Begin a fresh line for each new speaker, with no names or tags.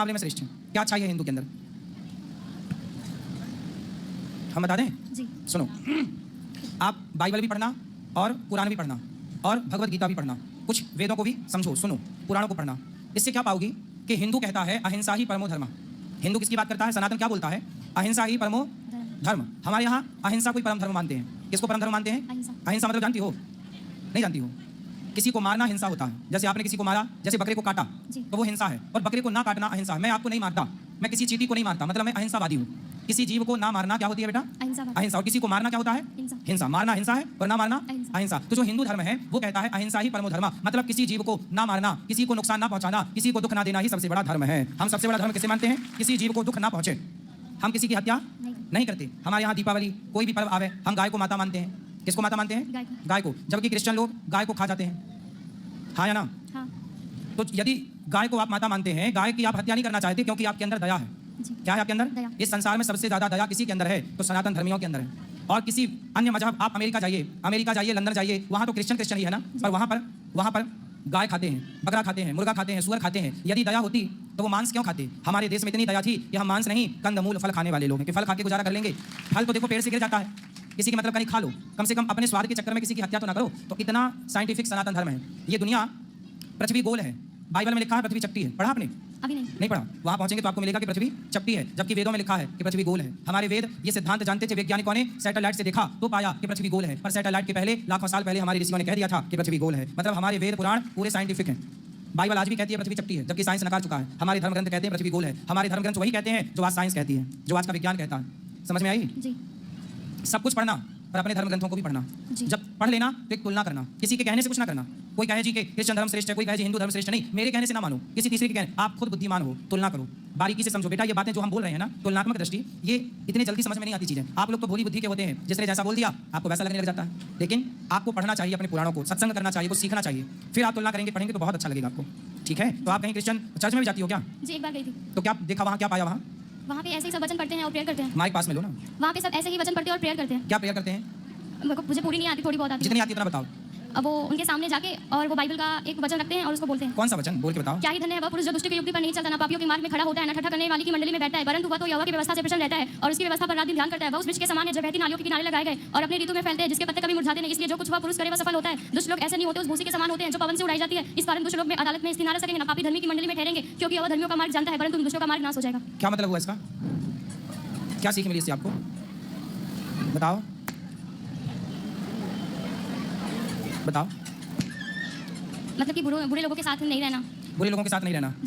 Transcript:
मामले में श्रेष्ठ हैं? क्या अच्छाई है हिंदू के अंदर? हम बता दें?
जी।
सुनो, आप बाइबल भी पढ़ना और कुरान भी पढ़ना और भगवत गीता भी पढ़ना, कुछ वेदों को भी समझो, सुनो, पुराणों को पढ़ना। इससे क्या पाओगी कि हिंदू कहता है अहिंसा ही परमो धर्म। हिंदू किसकी बात करता है? सनातन क्या बोलता है? अहिंसा ही परमो धर्म। हमारे यहाँ अहिंसा कोई परम धर्म मानते हैं। किसको परम धर्म मानते हैं? अहिंसा मतलब जानती हो? नहीं जानती हो? किसी को मारना हिंसा होता है। जैसे आपने किसी को मारा, जैसे बकरे को काटा तो वो हिंसा है, और बकरे को ना काटना अहिंसा है। मैं आपको नहीं मारता, मैं किसी चींटी को नहीं मारता, मतलब मैं अहिंसावादी हूँ। किसी जीव को ना मारना क्या होती है बेटा? अहिंसा। और किसी को मारना क्या होता है? हिंसा। मारना हिंसा है और ना मारना अहिंसा। तो जो हिंदू धर्म है वो कहता है अहिंसा ही परमो धर्म, मतलब किसी जीव को ना मारना, किसी को नुकसान ना पहुंचाना, किसी को दुख ना देना ही सबसे बड़ा धर्म है। हम सबसे बड़ा धर्म किसे मानते हैं? किसी जीव को दुख ना पहुंचे। हम किसी की हत्या नहीं करते। हमारे यहाँ दीपावली कोई भी पर्व आवे हम गाय को माता मानते हैं। किसको माता मानते हैं? गाय को। जबकि क्रिश्चियन लोग गाय को खा जाते हैं, हाँ या ना?
हाँ।
तो यदि गाय को आप माता मानते हैं, गाय की आप हत्या नहीं करना चाहते क्योंकि आपके अंदर दया है। क्या है आपके अंदर? दया। इस संसार में सबसे ज्यादा दया किसी के अंदर है? तो सनातन धर्मियों के अंदर है। और किसी अन्य मजहब, आप अमेरिका जाइए, लंदन जाइए, वहाँ तो क्रिश्चियन ही है ना, पर वहाँ पर गाय खाते हैं, बकरा खाते हैं, मुर्गा खाते हैं, सुअर खाते हैं। यदि दया होती तो वो मांस क्यों खाते? हमारे देश में इतनी दया थी कि हम मांस नहीं, कंदमूल फल खाने वाले लोग हैं कि फल खा के गुजारा कर लेंगे। फल तो देखो पेड़ से गिर जाता है, किसी की मतलब का नहीं, खा लो, कम से कम अपने स्वाद के चक्कर में किसी की हत्या तो ना करो। तो इतना साइंटिफिक सनातन धर्म है। ये दुनिया, पृथ्वी गोल है, बाइबल में लिखा है पृथ्वी चपटी है। पढ़ा आपने?
अभी नहीं
पढ़ा। वहाँ पहुंचेंगे तो आपको मिलेगा कि पृथ्वी चपटी है, जबकि वेदों में लिखा है कि पृथ्वी गोल है। हमारे वेद ये सिद्धांत जानते थे। वैज्ञानिकों ने सैटेलाइट से देखा तो पाया कि पृथ्वी गोल है, पर सैटेलाइट के पहले लाखों साल पहले हमारे ऋषियों ने कह दिया था कि पृथ्वी गोल है। मतलब हमारे वेद पुराण पूरे साइंटिफिक हैं। बाइबल आज भी कहती है पृथ्वी चपटी है, जबकि साइंस नकार चुका है। हमारे धर्म ग्रंथ कहते हैं पृथ्वी गोल है। हमारे धर्म ग्रंथ वही कहते हैं जो आज साइंस कहती है, जो आज का विज्ञान कहता है। समझ में आई?
जी।
सब कुछ पढ़ना, पर अपने धर्म ग्रंथों को भी पढ़ना। जब पढ़ लेना तो एक तुलना करना, किसी के कहने से कुछ ना करना। कोई कहे जी कि क्रिश्चियन धर्म श्रेष्ठ है, कोई कहे जी हिंदू धर्म श्रेष्ठ नहीं, मेरे कहने से ना मानो, किसी तीसरे के कहने। आप खुद बुद्धिमान हो, तुलना करो, बारीकी से समझो। बेटा ये बातें जो हम बोल रहे हैं ना, तुलनात्मक दृष्टि, ये इतनी जल्दी समझ में नहीं आती चीजें। आप लोग तो भोली बुद्धि के होते हैं, जिसने जैसा बोल दिया आपको वैसा लगने लग जाता है। लेकिन आपको पढ़ना चाहिए अपने पुराणों को, सत्संग करना चाहिए, कुछ सीखना चाहिए, फिर आप तुलना करेंगे, पढ़ेंगे तो बहुत अच्छा लगेगा आपको। ठीक है? तो आप कहीं क्रिश्चियन चर्च में भी जाती हो क्या?
जी, एक बार गई थी।
तो क्या देखा वहाँ, क्या पाया वहाँ?
वहाँ पे ऐसे ही सब वचन पढ़ते हैं और प्रेयर करते हैं।
माइक पास में लो ना।
वहाँ पे सब ऐसे ही वचन पढ़ते हैं और प्रेयर करते हैं।
क्या प्रेयर करते हैं?
मुझे पूरी नहीं आती, थोड़ी बहुत आती है।
जितनी आती है उतना बताओ।
अब वो उनके सामने जाके और वो बाइबल का एक वचन रखते हैं और उसको बोलते हैं।
कौन सा वचन? बोल के बताओ।
क्या ही धन्य है वह पुरुष जो दुष्ट की युक्ति पर नहीं चलता, ना पापियों के मार्ग में खड़ा होता है, ना ठट्ठा करने वाली की मंडली में बैठता है, परंतु वह तो यहोवा की व्यवस्था से प्रसन्न रहता है और उसकी व्यवस्था पर रात दिन ध्यान करता है। वह उस वृक्ष के समान है जो बहती नालियों के किनारे लगाए गए और अपने ऋतु में फैलते हैं, जिसके पत्ते कभी मुरझाते नहीं। इसलिए जो कुछ वह पुरुष करे वह सफल होता है। दुष्ट लोग ऐसे नहीं होते, उस भूसी के समान होते हैं जो पवन से उड़ाई जाती है। इस कारण दुष्ट लोग में अदालत में स्थिर न रह सकेंगे, ना पापी धर्मी की मंडली में ठहरेंगे, क्योंकि वह धर्मियों का मार्ग जानता है, परंतु दुष्टों का मार्ग नाश हो जाएगा।
क्या मतलब हुआ इसका? क्या सीख मिली इससे आपको? बताओ बताओ।
मतलब कि बुरे लोगों के साथ नहीं रहना।
बुरे लोगों के साथ नहीं रहना। अब